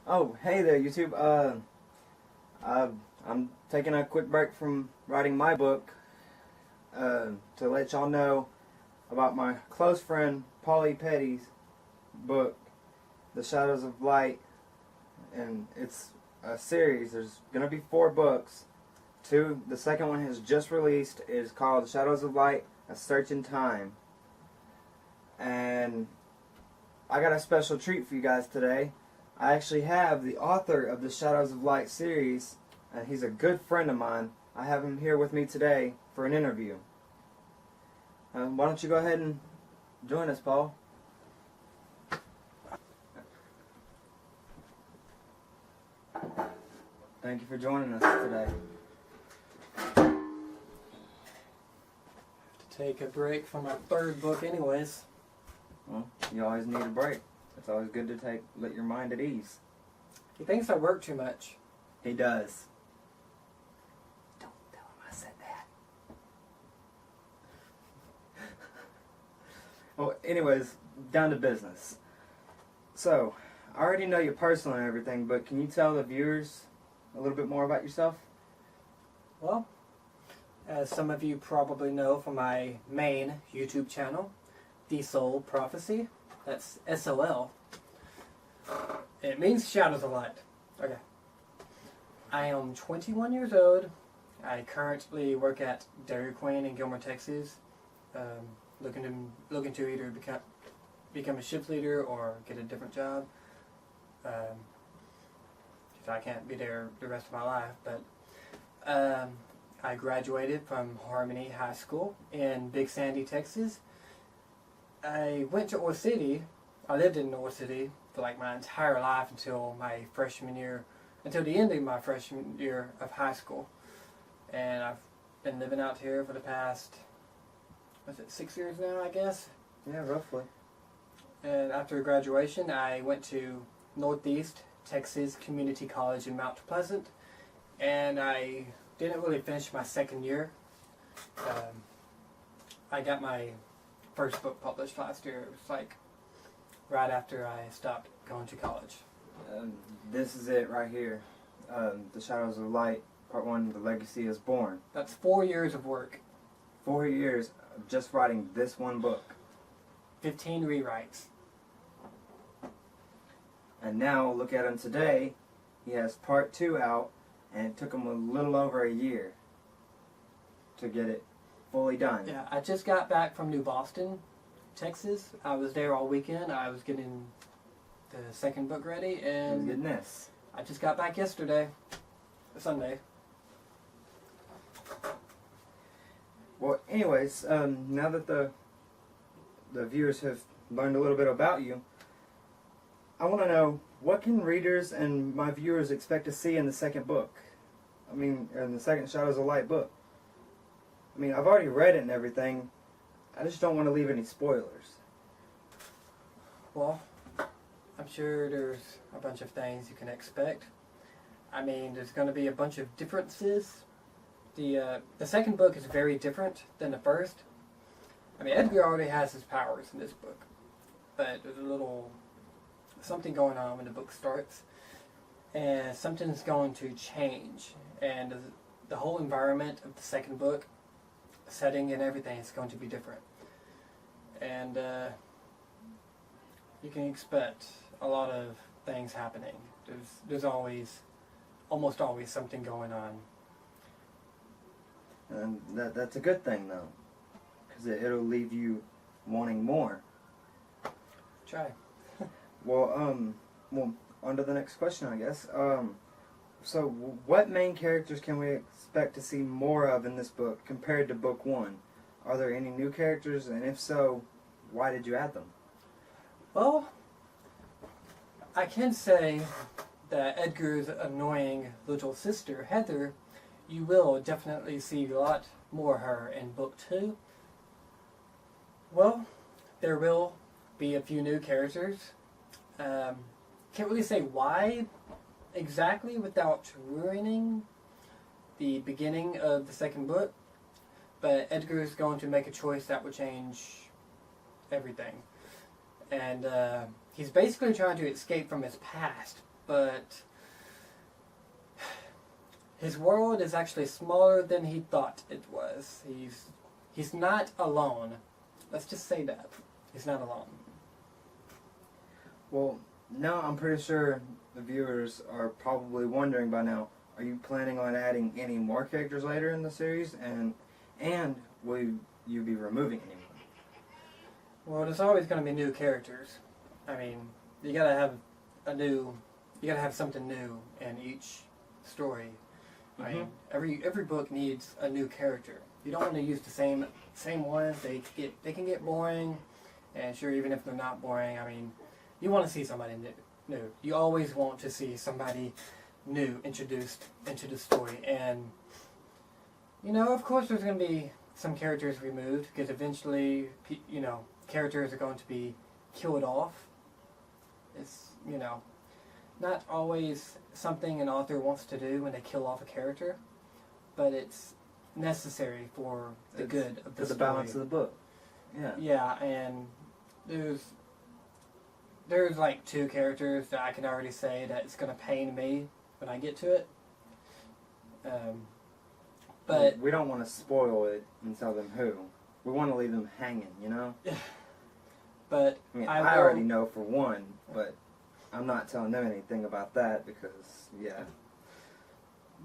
Oh, hey there, YouTube. I'm taking a quick break from writing my book to let y'all know about my close friend Polly Petty's book, The Shadows of Light, and it's a series. There's gonna be 4 books. The second one has just released. It's called The Shadows of Light: A Search in Time, and I got a special treat for you guys today. I actually have the author of the Shadows of Light series, and he's a good friend of mine. I have him here with me today for an interview. Why don't you go ahead and join us, Paul? Thank you for joining us today. To take a break from our 3rd book anyways. Well, you always need a break. It's always good to let your mind at ease. He thinks I work too much. He does. Don't tell him I said that. Well, anyways, down to business. So, I already know you personally and everything, but can you tell the viewers a little bit more about yourself? Well, as some of you probably know from my main YouTube channel, The Soul Prophecy, that's SOL. It means Shadows of Light. Okay. I am 21 years old. I currently work at Dairy Queen in Gilmer, Texas. Looking to either become a shift leader or get a different job. If I can't be there the rest of my life, but I graduated from Harmony High School in Big Sandy, Texas. I went to Ore City. I lived in Ore City for like my entire life until the end of my freshman year of high school. And I've been living out here for the past, 6 years now, I guess? Yeah, roughly. And after graduation, I went to Northeast Texas Community College in Mount Pleasant, and I didn't really finish my 2nd year. I got my first book published last year. It was like right after I stopped going to college. This is it right here. The Shadows of Light, Part 1, The Legacy is Born. That's 4 years of work. 4 years of just writing this one book. 15 rewrites. And now, look at him today. He has Part 2 out, and it took him a little over a year to get it fully done. Yeah, I just got back from New Boston, Texas. I was there all weekend. I was getting the 2nd book ready, and getting this. I just got back yesterday, Sunday. Well, anyways, now that the viewers have learned a little bit about you, I want to know, what can readers and my viewers expect to see in the 2nd book? I mean, in the 2nd Shadows of Light book. I mean, I've already read it and everything. I just don't want to leave any spoilers. Well, I'm sure there's a bunch of things you can expect. I mean, there's going to be a bunch of differences. The 2nd book is very different than the 1st. I mean, Edgar already has his powers in this book, but there's a little something going on when the book starts, and something's going to change, and the whole environment of the 2nd book, setting and everything, is going to be different, and you can expect a lot of things happening. There's almost always something going on. And that's a good thing, though, because it'll leave you wanting more. Try. Well, on to the next question, I guess. So, what main characters can we expect to see more of in this book compared to book 1? Are there any new characters, and if so, why did you add them? Well, I can say that Edgar's annoying little sister, Heather, you will definitely see a lot more of her in book 2. Well, there will be a few new characters. Can't really say why exactly without ruining the beginning of the 2nd book, but Edgar is going to make a choice that will change everything. And he's basically trying to escape from his past but his world is actually smaller than he thought it was. He's not alone. Let's just say that. He's not alone. Well, now I'm pretty sure the viewers are probably wondering by now, are you planning on adding any more characters later in the series? And will you be removing anyone? Well, there's always going to be new characters. I mean, you gotta have something new in each story. I mean, every book needs a new character. You don't want to use the same ones. They can get boring, and sure, even if they're not boring, I mean, you want to see somebody new. You always want to see somebody new introduced into the story, and of course, there's going to be some characters removed because eventually, characters are going to be killed off. It's not always something an author wants to do when they kill off a character, but it's necessary for the good of the story. For the balance of the book. Yeah. Yeah, and there's like 2 characters that I can already say that it's going to pain me when I get to it. But we don't want to spoil it and tell them who. We want to leave them hanging, But I mean, I already know for one, but I'm not telling them anything about that because, yeah.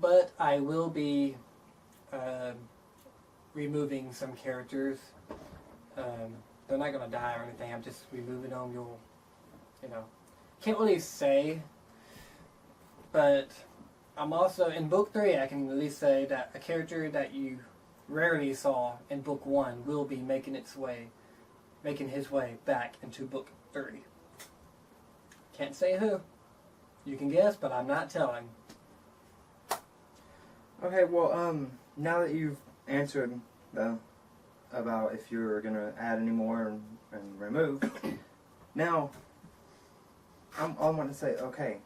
But I will be removing some characters. They're not going to die or anything. I'm just removing them. Can't really say. But I'm also, in book 3, I can at least say that a character that you rarely saw in book 1 will be making his way back into book 3. Can't say who. You can guess, but I'm not telling. Okay, well, now that you've answered about if you're going to add any more and remove, now, I want to say, okay,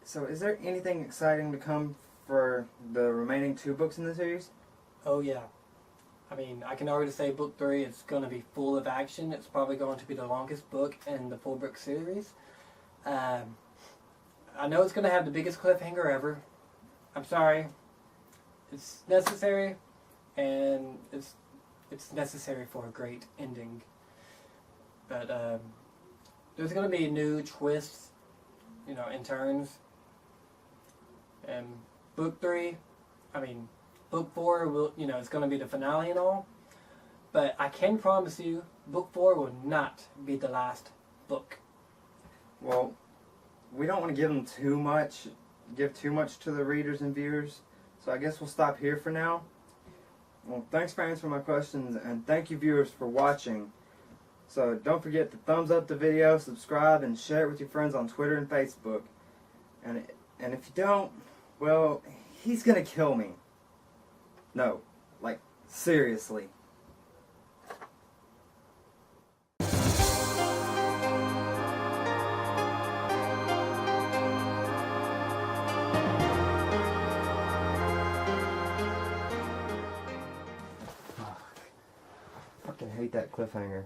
so is there anything exciting to come for the remaining 2 books in the series? Oh, yeah. I mean, I can already say book 3 is going to be full of action. It's probably going to be the longest book in the 4-book series. I know it's going to have the biggest cliffhanger ever. I'm sorry. It's necessary, and it's necessary for a great ending. But there's going to be new twists, in turns. And book 4 will, it's going to be the finale and all. But I can promise you, book 4 will not be the last book. Well, we don't want to give too much to the readers and viewers, so I guess we'll stop here for now. Well, thanks for answering my questions, and thank you viewers for watching. So don't forget to thumbs up the video, subscribe, and share it with your friends on Twitter and Facebook. And if you don't, well, he's gonna kill me. No, like, seriously. I fucking hate that cliffhanger.